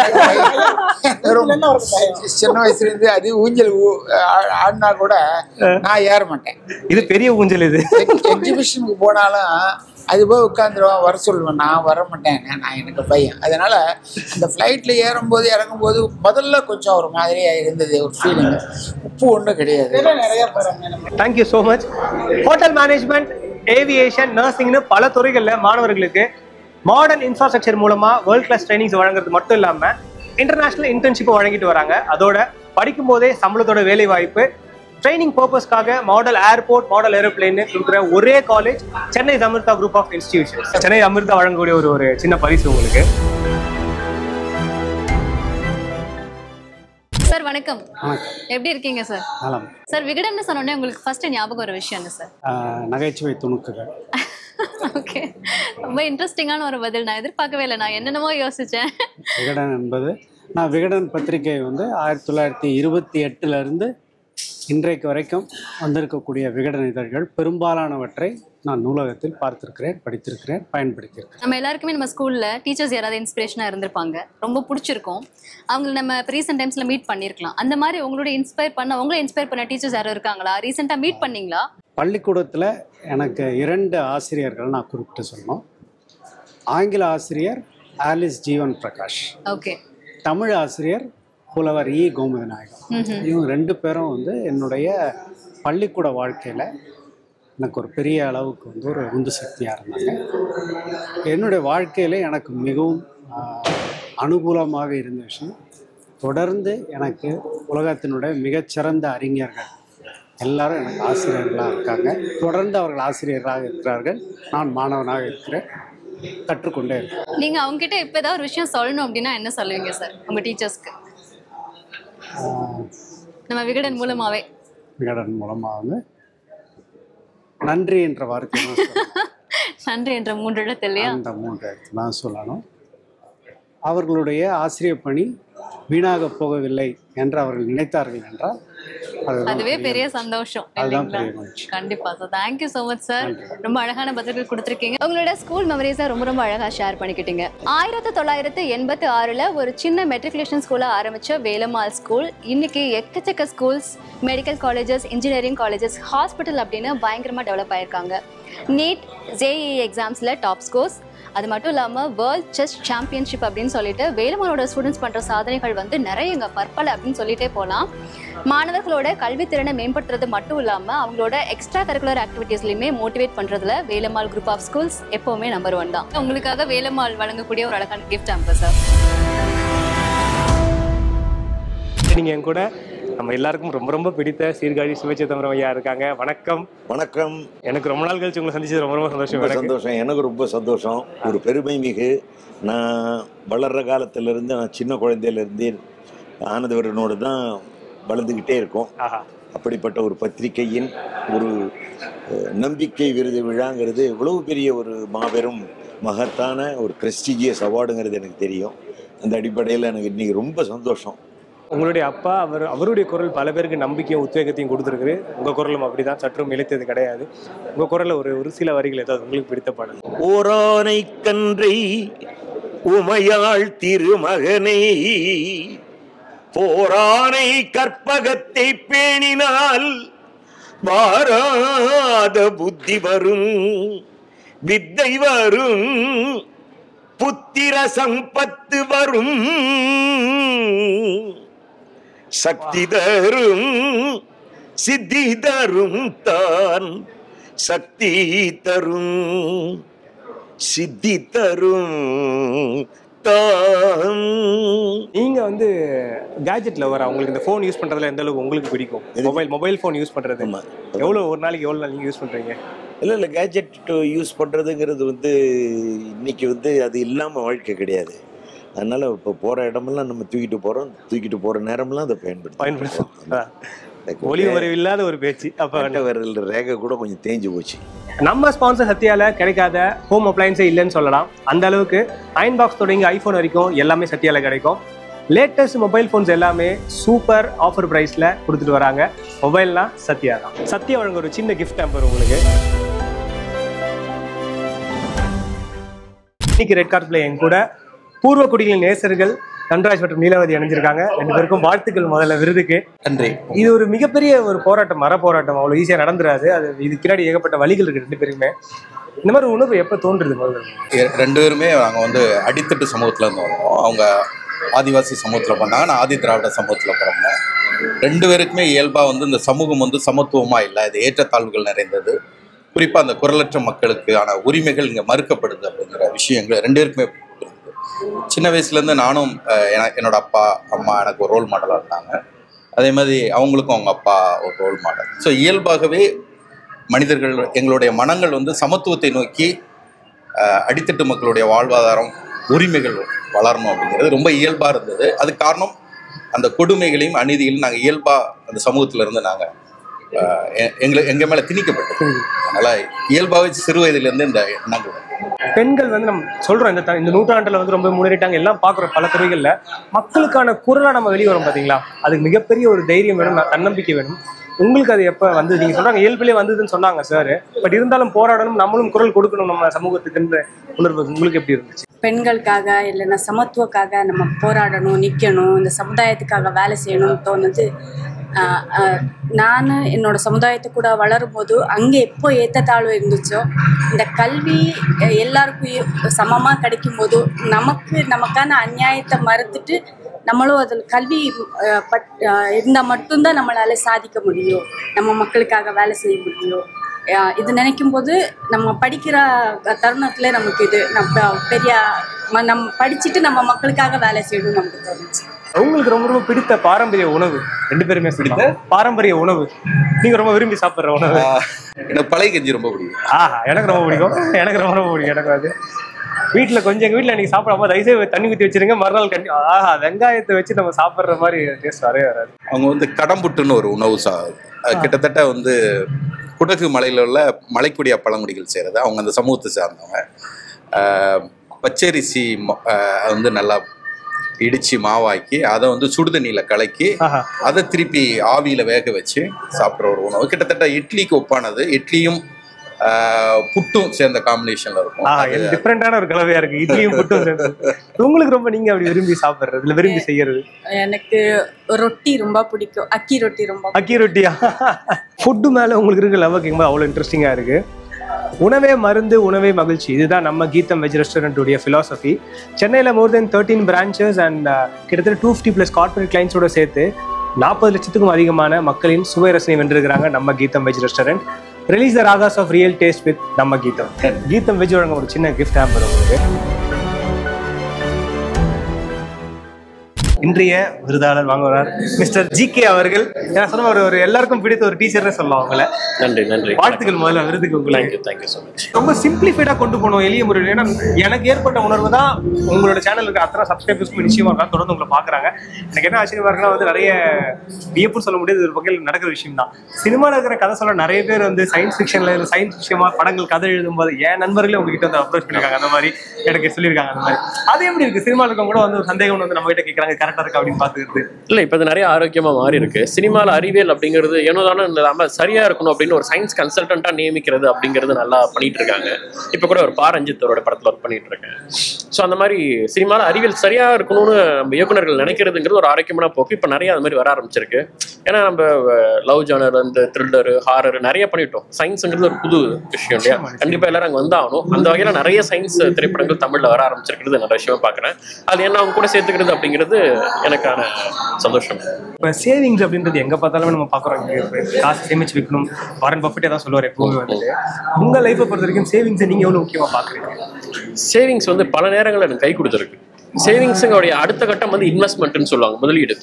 சின்ன வயசுல இருந்து அது ஊஞ்சல் ஆடினா கூட நான் ஏற மாட்டேன். இது பெரிய ஊஞ்சல். இது எக்ஸிபிஷனுக்கு போனாலும் அது போய் உட்காந்துருவான், வர சொல்லுவேன். நான் வர மாட்டேங்க, நான் எனக்கு பையன். அதனால அந்த ஃப்ளைட்ல ஏறும்போது இறங்கும்போது முதல்ல கொஞ்சம் ஒரு மாதிரியா இருந்தது, ஒரு ஃபீலிங். உப்பு ஒன்றும் கிடையாது. Thank you so much. Hotel management, aviation, நர்சிங்னு பல துறைகளில் மாணவர்களுக்கு மாடர்ன் இன்ஃப்ராஸ்ட்ரக்சர் மூலமா வேர்ல்ட் கிளாஸ் ட்ரைனிங்ஸ் வழங்குறது மட்டும் இல்லாமல் இன்டர்நேஷனல் இன்டர்ன்ஷிப்பை வழங்கிட்டு வராங்க. அதோட படிக்கும் போதே சம்பளத்தோட வேலை வாய்ப்பு, ட்ரைனிங் பர்பஸ்க்காக மாடல் ஏர்போர்ட், மாடல் ஏரோப்ளைன் கொடுக்குற ஒரே college Chennai Amrita group of institution. Chennai Amrita வழங்கக்கூடிய ஒரு சின்ன பரிசு உங்களுக்கு. சார் வணக்கம். எப்படி இருக்கீங்க சார்? சார் விகடன்னு சொன்னோடனே உங்களுக்கு ஃபர்ஸ்ட் ஞாபகம் ஒரு விஷயம் என்ன சார்? நகைச்சுவை துணுக்குகள். ஓகே, ரொம்ப இன்ட்ரெஸ்டிங்கான ஒரு பதில். நான் எதிர்பார்க்கவே இல்லை. நான் என்னென்னமோ யோசித்தேன். விகடன் என்பது விகடன் பத்திரிகை 1928 இன்றைக்கு வரைக்கும் வந்திருக்கக்கூடிய விகடன் இதழ்கள் பெரும்பாலானவற்றை நான் நூலகத்தில் பார்த்துருக்கிறேன், படித்திருக்கிறேன், பயன்படுத்தியிருக்கேன். நம்ம எல்லாருக்குமே நம்ம ஸ்கூலில் டீச்சர்ஸ் யாராவது இன்ஸ்பிரேஷனாக இருந்திருப்பாங்க, ரொம்ப பிடிச்சிருக்கும். அவங்களை நம்ம ரீசெண்ட் டைம்ஸில் மீட் பண்ணியிருக்கலாம். அந்த மாதிரி உங்களை இன்ஸ்பயர் பண்ண டீச்சர்ஸ் யாரும் இருக்காங்களா? ரீசெண்டாக மீட் பண்ணீங்களா? பள்ளிக்கூடத்தில் எனக்கு 2 ஆசிரியர்கள் நான் குறிப்பிட்டு சொன்னோம். ஆங்கில ஆசிரியர் ஆலிஸ் ஜீவன் பிரகாஷ். ஓகே. தமிழ் ஆசிரியர் புலவர் இ கோமதிநாயகம். இவங்க 2 பேரும் என்னுடைய பள்ளிக்கூட வாழ்க்கையில் எனக்கு ஒரு பெரிய அளவுக்கு ஒரு உந்து சக்தியாக இருந்தாங்க. என்னுடைய வாழ்க்கையில் எனக்கு மிகவும் அனுகூலமாக இருந்த விஷயம், தொடர்ந்து எனக்கு உலகத்தினுடைய மிகச்சிறந்த அறிஞர்கள் எல்லாரும் எனக்கு ஆசிரியர்களாக இருக்காங்க. தொடர்ந்து அவர்கள் ஆசிரியர்களாக இருக்கிறார்கள். நான் மாணவனாக இருக்கிறேன், கற்றுக்கொண்டே இருக்கேன். நீங்கள் அவங்ககிட்ட இப்போ ஏதாவது ஒரு விஷயம் சொல்லணும் அப்படின்னா என்ன சொல்லுவீங்க சார் உங்கள் டீச்சர்ஸ்க்கு? நம்ம விகடன் மூலமாக நன்றி என்ற வார்த்தை. நன்றி என்ற 3 எழுத்து இல்லையா? அந்த 3 எழுத்து தான் சொல்லணும். அவர்களுடைய ஆசிரியர் பணி வீணாக போகவில்லை என்று அவர்கள் நினைத்தார்கள் என்றால் அதுவே பெரிய சந்தோஷம். கண்டிப்பா sir. Thank you so much sir. ரொம்ப அழகான பதில்கள் கொடுத்துருக்கீங்க. உங்களோட ஸ்கூல் மெமரிஸை ரொம்ப ரொம்ப அழகாக ஷேர் பண்ணிக்கிட்டீங்க. 1986 ஒரு சின்ன மெட்ரிகுலேஷன் ஸ்கூலை ஆரம்பிச்ச வேலம்மாள் ஸ்கூல் இன்னைக்கு எக்கச்சக்க schools, medical colleges, engineering colleges, hospital அப்படின்னு பயங்கரமாக டெவலப் ஆயிருக்காங்க. நீட், ஜேஇஇ எக்ஸாம்ஸில் டாப் ஸ்கோர்ஸ், அது மட்டும் இல்லாமல் வேர்ல்ட் செஸ் சாம்பியன்ஷிப் அப்படின்னு சொல்லிட்டு வேலுமனோட ஸ்டூடெண்ட்ஸ் பண்ணுற சாதனைகள் வந்து நிறையங்க பற்பல அப்படின்னு சொல்லிட்டே போகலாம். மாணவர்களோட கல்வித்திறனை மேம்படுத்துறது மட்டும் இல்லாமல் அவங்களோட எக்ஸ்ட்ரா கரிக்குலர் ஆக்டிவிட்டீஸ்லையுமே மோட்டிவேட் பண்ணுறதுல வேலம்மாள் குரூப் ஆஃப் ஸ்கூல்ஸ் எப்போவுமே நம்பர் 1 தான். உங்களுக்காக வேலம்மாள் வழங்கக்கூடிய ஒரு அழகான கிஃப்ட் அம்பர் சார். நீங்கள் என் கூட நம்ம எல்லாருக்கும் ரொம்ப ரொம்ப பிடித்த சீர்காழி சிவச்சிதம்பரம் ஐயா இருக்காங்க. வணக்கம். வணக்கம். எனக்கு ரொம்ப நாள் கழிச்சு உங்களை சந்திச்சது ரொம்ப ரொம்ப சந்தோஷம். சந்தோஷம், எனக்கு ரொம்ப சந்தோஷம். ஒரு பெருமை மிகு. நான் வளர்கிற காலத்திலேருந்து, நான் சின்ன குழந்தையிலேருந்து ஆனந்தவரனோடு தான் வளர்ந்துக்கிட்டே இருக்கோம். அப்படிப்பட்ட ஒரு பத்திரிகையின் ஒரு நம்பிக்கை விருது விழாங்கிறது எவ்வளவு பெரிய ஒரு மாபெரும் மகத்தான ஒரு ப்ரெஸ்டீஜியஸ் அவார்டுங்கிறது எனக்கு தெரியும். அந்த அடிப்படையில் எனக்கு இன்றைக்கி ரொம்ப சந்தோஷம். உங்களுடைய அப்பா அவருடைய குரல் பல பேருக்கு நம்பிக்கையும் உத்வேகத்தையும் கொடுத்துருக்குது. உங்கள் குரலும் அப்படி தான், சற்றும் இழைத்தது கிடையாது. உங்கள் குரலில் ஒரு சில வரிகள் ஏதாவது உங்களுக்கு பிடித்த பாடல்? ஓரானை கன்றை உமையாள் திருமகனை போரானை கற்பகத்தை பேணினால் வாராத புத்தி வரும், வித்தை வரும், புத்திர சம்பத்து வரும், சக்தி தரும், சித்தி தரும், தான் சக்தி தரும், சித்தி தரும் தான். நீங்க வந்து கேஜெட் லவர். உங்களுக்கு இந்த ஃபோன் யூஸ் பண்றதுல எந்த அளவுக்கு உங்களுக்கு பிடிக்கும்? மொபைல் ஃபோன் யூஸ் பண்றது ஒரு நாளைக்கு எவ்வளவு நாள் நீங்க யூஸ் பண்றீங்க? இல்லை கேஜெட் யூஸ் பண்ணுறதுங்கிறது வந்து இன்னைக்கு வந்து அது இல்லாமல் வாழ்க்கை கிடையாது. அதனால் இப்போ போகிற இடமெல்லாம் நம்ம தூக்கிட்டு போகிற நேரமெல்லாம் அதை பயன்படுத்தும். ஒளி மறைவு இல்லாத ஒரு பேச்சு. அப்போ வரல ரேகை கூட கொஞ்சம் தேஞ்சு போச்சு. நம்ம ஸ்பான்சர் சத்யால கிடைக்காத ஹோம் அப்ளையன்ஸே இல்லைன்னு சொல்லலாம். அந்த அளவுக்கு அயன் பாக்ஸ் தொடங்கி ஐஃபோன் வரைக்கும் எல்லாமே சத்யால கிடைக்கும். லேட்டஸ்ட் மொபைல் ஃபோன்ஸ் எல்லாமே சூப்பர் ஆஃபர் ப்ரைஸில் கொடுத்துட்டு வராங்க. மொபைல்னா சத்யா தான். சத்யா வழங்க ஒரு சின்ன கிஃப்ட் ஹேம்பர் உங்களுக்கு. இன்னைக்கு ரெட் கார்பெட்ல என் கூட பூர்வ குடிகளின் நேசர்கள் தன்ராஜ் மற்றும் நீலவதி அணிஞ்சிருக்காங்க. 2 பேருக்கும் வாழ்த்துக்கள். முதல்ல விருதுக்கு நன்றி. இது ஒரு மிகப்பெரிய ஒரு போராட்டம், மர போராட்டம். அவ்வளோ ஈஸியாக நடந்துடாது. அது இது பின்னாடி ஏகப்பட்ட வழிகள் இருக்கு 2 பேருக்குமே. இந்த மாதிரி உணவு எப்போ தோன்றுது? முதல்ல 2 பேருமே நாங்கள் வந்து அடித்தட்டு சமூகத்தில் இருந்து வந்தோம். அவங்க ஆதிவாசி சமூகத்தில் பண்ணாங்க, நான் ஆதி திராவிட சமூகத்தில் பிறந்தேன். 2 பேருக்குமே இயல்பாக வந்து இந்த சமூகம் வந்து சமத்துவமாக இல்லை, இது ஏற்றத்தாழ்வுகள் நிறைந்தது. குறிப்பாக அந்த குரலற்ற மக்களுக்கான உரிமைகள் இங்கே மறுக்கப்படுது அப்படிங்கிற விஷயங்கள் 2 பேருக்குமே. சின்ன வயசுலேருந்து நானும் என்னோட அப்பா அம்மா எனக்கு ஒரு ரோல் மாடலாக இருந்தாங்க. அதே மாதிரி அவங்களுக்கும் அவங்க அப்பா ஒரு ரோல் மாடல். ஸோ இயல்பாகவே மனிதர்கள், எங்களுடைய மனங்கள் வந்து சமத்துவத்தை நோக்கி அடித்தட்டு மக்களுடைய வாழ்வாதாரம், உரிமைகள் வளரணும் அப்படிங்கிறது ரொம்ப இயல்பாக இருந்தது. அது காரணம் அந்த கொடுமைகளையும் அநீதிகளையும் நாங்கள் இயல்பாக அந்த சமூகத்திலேருந்து நாங்கள் எங்கள் மேலே திணிக்கப்பட்டது. அதனால் இயல்பாகவே சிறு வயதிலேருந்து இந்த எண்ணங்கள். பெண்கள் வந்து நம்ம சொல்றோம் இந்த நூற்றாண்டுல வந்து ரொம்ப முன்னேறிட்டாங்க, எல்லாம் பார்க்குறோம். பல துறைகள்ல மக்களுக்கான குரலா நம்ம வெளியே வரோம் பார்த்தீங்களா? அதுக்கு மிகப்பெரிய ஒரு தைரியம் வேணும், தன்னம்பிக்கை வேணும். உங்களுக்கு அது எப்போ வந்து? நீங்க சொல்றாங்க இயல்பிலே வந்ததுன்னு சொன்னாங்க சார். பட் இருந்தாலும் போராடணும், நம்மளும் குரல் கொடுக்கணும் நம்ம சமூகத்துக்குன்ற உணர்வு உங்களுக்கு எப்படி இருந்துச்சு? பெண்களுக்காக இல்லைன்னா சமத்துவக்காக நம்ம போராடணும், நிற்கணும், இந்த சமுதாயத்துக்காக வேலை செய்யணும்னு தோணுது. நான் என்னோட சமுதாயத்தை கூட வளரும் போது அங்கே எப்போ ஏற்றத்தாழ்வு இருந்துச்சோ, இந்த கல்வி எல்லாருக்கும் சமமாக கிடைக்கும் போது நமக்கான அநியாயத்தை மறுத்துட்டு நம்மளும் அதில் கல்வி இருந்தால் மட்டும்தான் நம்மளால் சாதிக்க முடியும், நம்ம மக்களுக்காக வேலை செய்ய முடியும். இது நினைக்கும் போது நம்ம படிக்கிற தருணத்தில் நமக்கு இது நம்ம படிச்சுட்டு நம்ம மக்களுக்காக வேலை செய்யணும் நமக்கு தோணுச்சு. உங்களுக்கு ரொம்ப ரொம்ப பிடித்த பாரம்பரிய உணவு? 2 பேருமே பிடித்த பாரம்பரிய உணவு நீங்க ரொம்ப விரும்பி சாப்பிட்ற உணவு? எனக்கு பழைய கஞ்சி ரொம்ப பிடிக்கும். எனக்கு ரொம்ப பிடிக்கும். எனக்கு அது வீட்டில் கொஞ்சம் எங்கள் வீட்டில் எனக்கு சாப்பிடாம தயவுசெய்து தண்ணி ஊற்றி வச்சிருங்க, மறுநாள் வெங்காயத்தை வச்சு நம்ம சாப்பிட்ற மாதிரி டேஸ்ட் வரவே வராது. அவங்க வந்து கடம்புட்டுன்னு ஒரு உணவு கிட்டத்தட்ட வந்து குடகு மலையில் உள்ள மலைக்குடியா பழங்குடிகள் செய்கிறது. அவங்க அந்த சமூகத்தை சார்ந்தவங்க. பச்சரிசி வந்து நல்லா இடித்து மாவாக்கி அதை வந்து சுடுதண்ணியில் கலக்கி அதை திருப்பி ஆவியில் வேக வச்சு சாப்பிட்ற ஒரு உணவு. கிட்டத்தட்ட இட்லிக்கு ஒப்பானது. இட்லியும் புட்டும் சேர்ந்த காம்பினேஷன்ல இருக்கும். டிஃபரெண்டான ஒரு கலவையா இருக்கு, இட்லியும் புட்டும் சேர்ந்து. உங்களுக்கு ரொம்ப நீங்க அப்படி விரும்பி சாப்பிடுறது இல்ல விரும்பி செய்யறது? எனக்கு ரொட்டி ரொம்ப பிடிக்கும். அக்கி ரொட்டி ரொம்ப. அக்கி ரொட்டியா? ஃபுட்டு மேல உங்களுக்கு இருக்க லவ் கேட்கும்போது அவ்வளோ இன்ட்ரெஸ்டிங்கா இருக்கு. உணவே மருந்து, உணவே மகிழ்ச்சி, இதுதான் நம்ம கீதம் வெஜ் ரெஸ்டாரண்ட்டுடைய ஃபிலாசபி. சென்னையில் மோர் தென் 13 பிரான்ச்சஸ் அண்ட் கிட்டத்தட்ட 250+ கார்பரேட் கிளைண்ட்ஸோட சேர்த்து 40 லட்சத்துக்கும் அதிகமான மக்களின் சுவை ரசனை வென்றிருக்கிறாங்க நம்ம Geetham veg restaurant. Relish the ragas of real taste with நம்ம கீதம். கீதம் வெஜ் வழங்க ஒரு சின்ன கிஃப்ட் ஹேம்பர் உங்களுக்கு. இன்றைய விருதாளர் வாங்குவார் மிஸ்டர் ஜிகே அவர்கள். நான் சொன்ன ஒரு எல்லாருக்கும் பிடித்த ஒரு டீச்சர்னே சொல்லலாம் அவங்கள. நன்றி நன்றி, வாழ்த்துக்கள் முதல்ல விருதுக்கு உங்களுக்கு. Thank you so much. ரொம்ப சிம்பிளிஃபைடாக கொண்டு போகணும் எளிய முறையில். ஏன்னா எனக்கு ஏற்பட்ட உணர்வு தான் உங்களோட சேனலுக்கு அத்தனை சப்ஸ்கிரைபர்ஸ்க்கும் நிச்சயமாக இருக்கா, தொடர்ந்து உங்களை பார்க்குறாங்க. எனக்கு என்ன ஆச்சரியமா இருக்குன்னா வந்து நிறைய வியப்புன்னு சொல்ல முடியாது, ஒரு வகையில் நடக்கிற விஷயம் தான். சினிமாவில் இருக்கிற கதை சொல்ல நிறைய பேர் வந்து சயின்ஸ் ஃபிக்ஷனில் இல்லை சயின்ஸ் விஷயமா படங்கள் கதை எழுதும்போது என் நண்பர்களே உங்ககிட்ட வந்து அப்ரோச் பண்ணியிருக்காங்க, அந்த மாதிரி எனக்கு சொல்லியிருக்காங்க. அந்த மாதிரி அது எப்படி இருக்குது? சினிமாவில் இருக்கவங்க கூட வந்து ஒரு சந்தேகம் வந்து நம்ம கிட்ட கேட்குறாங்க, கரெக்டாக இருக்கா அப்படின்னு பார்த்துக்கிறது இல்லை. இப்போ அது நிறைய ஆரோக்கியமாக மாறி இருக்கு. சினிமாவில் அறிவியல் அப்படிங்கிறது ஏனோதானே இல்லாமல் சரியாக இருக்கணும் அப்படின்னு ஒரு சயின்ஸ் கன்சல்டண்ட்டாக நியமிக்கிறது அப்படிங்கிறது நல்லா பண்ணிட்டு இருக்காங்க. இப்போ கூட ஒரு பாரஞ்சித்தரோட படத்தில் ஒர்க் பண்ணிட்டு இருக்கேன். ஸோ அந்த மாதிரி சினிமாவில் அறிவியல் சரியாக இருக்கணும்னு நம்ம இயக்குநர்கள் நினைக்கிறதுங்கிறது ஒரு ஆரோக்கியமான போக்கு இப்போ நிறைய அது மாதிரி வர ஆரம்பிச்சிருக்கு. ஏன்னா நம்ம லவ் ஜானர், இந்த த்ரில்லர், ஹாரர் நிறைய பண்ணிட்டோம். சயின்ஸுங்கிறது ஒரு புது விஷயம் இல்லையா? கண்டிப்பாக எல்லாரும் அங்கே வந்தாகணும். அந்த வகையில் நிறைய சயின்ஸ் திரைப்படங்கள் தமிழில் வர ஆரம்பிச்சிருக்கிறது நல்ல விஷயமா பார்க்குறேன். அது என்ன அவங்க கூட சேர்த்துக்கிறது அப்படிங்கிறது எனக்கான சந்தோஷம். இப்போ சேவிங்ஸ் அப்படின்றது எங்கே பார்த்தாலுமே நம்ம பார்க்குறோம். காசு சேமிச்சு வைக்கணும், வாரன் பஃபெட்டே தான் சொல்லுவார் எப்பவுமே வந்துட்டு. உங்கள் லைஃப்பை பொறுத்த வரைக்கும் சேவிங்ஸை நீங்கள் எவ்வளோ முக்கியமாக பார்க்குறீங்க? சேவிங்ஸ் வந்து பல நேரங்களில் எனக்கு கை கொடுத்துருக்கு. சேவிங்ஸுங்களுடைய அடுத்த கட்டம் வந்து இன்வெஸ்ட்மெண்ட்னு சொல்லுவாங்க, முதலீடு.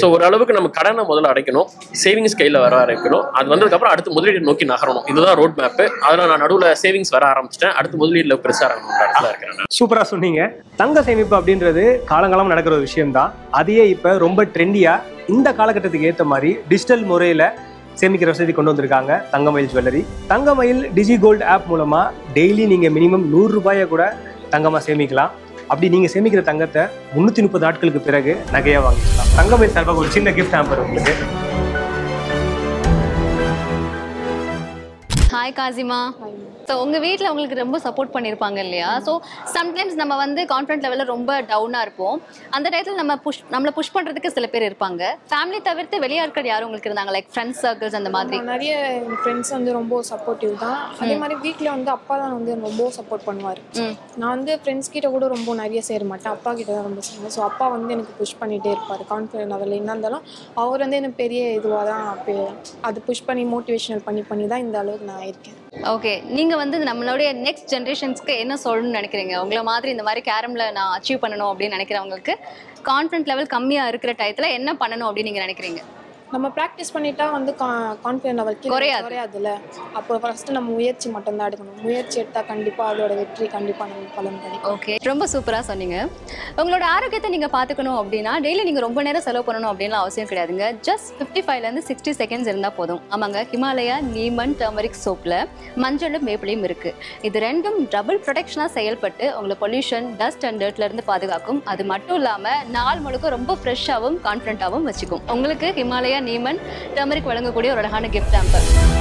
ஸோ ஓரளவுக்கு நம்ம கடனை முதல்ல அடைக்கணும், சேவிங்ஸ் கையில் வர ஆரம்பிக்கணும். அது வந்ததுக்கப்புறம் அடுத்து முதலீடு நோக்கி நகரணும். இதுதான் ரோட் மேப்பு. அதில் நான் நடுவில் சேவிங்ஸ் வர ஆரம்பிச்சிட்டேன். அடுத்து முதலீடுல பெருசாக இருக்கணும். சூப்பராக சொன்னீங்க. தங்க சேமிப்பு அப்படின்றது காலங்காலம் நடக்கிற ஒரு விஷயம் தான். அதையே இப்போ ரொம்ப ட்ரெண்டியாக இந்த காலகட்டத்துக்கு ஏற்ற மாதிரி டிஜிட்டல் முறையில் சேமிக்கிற வசதி கொண்டு வந்திருக்காங்க தங்கமயில் ஜுவல்லரி. தங்கமயில் டிஜி கோல்டு ஆப் மூலமாக டெய்லி நீங்கள் மினிமம் 100 ரூபாயை கூட தங்கமாக சேமிக்கலாம். அப்படி நீங்கள் சேமிக்கிற தங்கத்தை 330 நாட்களுக்கு பிறகு நகையாக வாங்கிக்கலாம். தங்கமயில் சார்பாக ஒரு சின்ன கிஃப்ட் ஹேம்பர் உங்களுக்கு. ஹாய் காசிமா. ஸோ உங்கள் வீட்டில் உங்களுக்கு ரொம்ப சப்போர்ட் பண்ணியிருப்பாங்க இல்லையா? ஸோ சம்டைம்ஸ் நம்ம வந்து கான்ஃபிடன்ட் லெவலில் ரொம்ப டவுனாக இருப்போம். அந்த டயத்தில் நம்மளை புஷ் பண்ணுறதுக்கு சில பேர் இருப்பாங்க. ஃபேமிலி தவிர்த்து வெளியாட்கள் யாரும் உங்களுக்கு இருந்தாங்க, லைக் ஃப்ரெண்ட்ஸ் சர்க்கிள்ஸ் அந்த மாதிரி? நிறைய ஃப்ரெண்ட்ஸ் வந்து ரொம்ப சப்போர்ட்டிவ் தான். அதே மாதிரி வீட்டில் வந்து அப்பா தான் வந்து ரொம்ப சப்போர்ட் பண்ணுவார். நான் வந்து ஃப்ரெண்ட்ஸ் கிட்ட கூட ரொம்ப நிறைய சேர மாட்டேன், அப்பா கிட்ட தான் ரொம்ப சேருவேன். ஸோ அப்பா வந்து எனக்கு புஷ் பண்ணிகிட்டே இருப்பார். கான்ஃபிடன்ட் லெவலில் என்ன இருந்தாலும் அவர் வந்து எனக்கு பெரிய இதுவாக தான் அது புஷ் பண்ணி மோட்டிவேஷனல் பண்ணி தான் இந்த அளவுக்கு நான் இருக்கேன். ஓகே, நீங்கள் வந்து நம்மளுடைய நெக்ஸ்ட் ஜென்ரேஷன்ஸ்க்கு என்ன சொல்லணும்னு நினைக்கிறீங்க? உங்களை மாதிரி இந்த மாதிரி கேரமில் நான் அச்சீவ் பண்ணணும் அப்படின்னு நினைக்கிறவங்களுக்கு கான்ஃபிடன்ட் லெவல் கம்மியாக இருக்கிற டயத்தில் என்ன பண்ணணும் அப்படின்னு நீங்கள் நினைக்கிறீங்க? நம்ம ப்ராக்டிஸ் பண்ணிட்டா வந்து கான்ஃபிடன்ட் லெவல் குறையாதுல்ல. அப்போ ஃபர்ஸ்ட் நம்ம முயற்சி மட்டும்தான் எடுக்கணும். முயற்சி எடுத்தால் கண்டிப்பாக அதோட வெற்றி கண்டிப்பாக நமக்கு பலன் கிடைக்கும். ஓகே, ரொம்ப சூப்பராக சொன்னீங்க. உங்களோட ஆரோக்கியத்தை நீங்கள் பார்த்துக்கணும் அப்படின்னா டெய்லி நீங்கள் ரொம்ப நேரம் செலவு பண்ணணும் அப்படின்லாம் அவசியம் கிடையாதுங்க. ஜஸ்ட் 55லேருந்து 60 செகண்ட்ஸ் இருந்தால் போதும். ஆமாங்க, ஹிமாலயா நீமன் டர்மரிக் சோப்பில் மஞ்சளும் வேப்பிலையும் இருக்குது. இது ரெண்டும் டபுள் ப்ரொடெக்ஷனாக செயல்பட்டு உங்களை பொல்யூஷன், டஸ்ட் அண்ட் டர்ட்லேருந்து பாதுகாக்கும். அது மட்டும் இல்லாமல் நாள் முழுக்க ரொம்ப ஃப்ரெஷ்ஷாகவும் கான்ஃபிடண்ட்டாகவும் வச்சுக்கும். உங்களுக்கு ஹிமாலயா நீமன் டர்மரிக் வழங்கக்கூடிய ஒரு அழகான கிஃப்ட் ஹேம்பர்.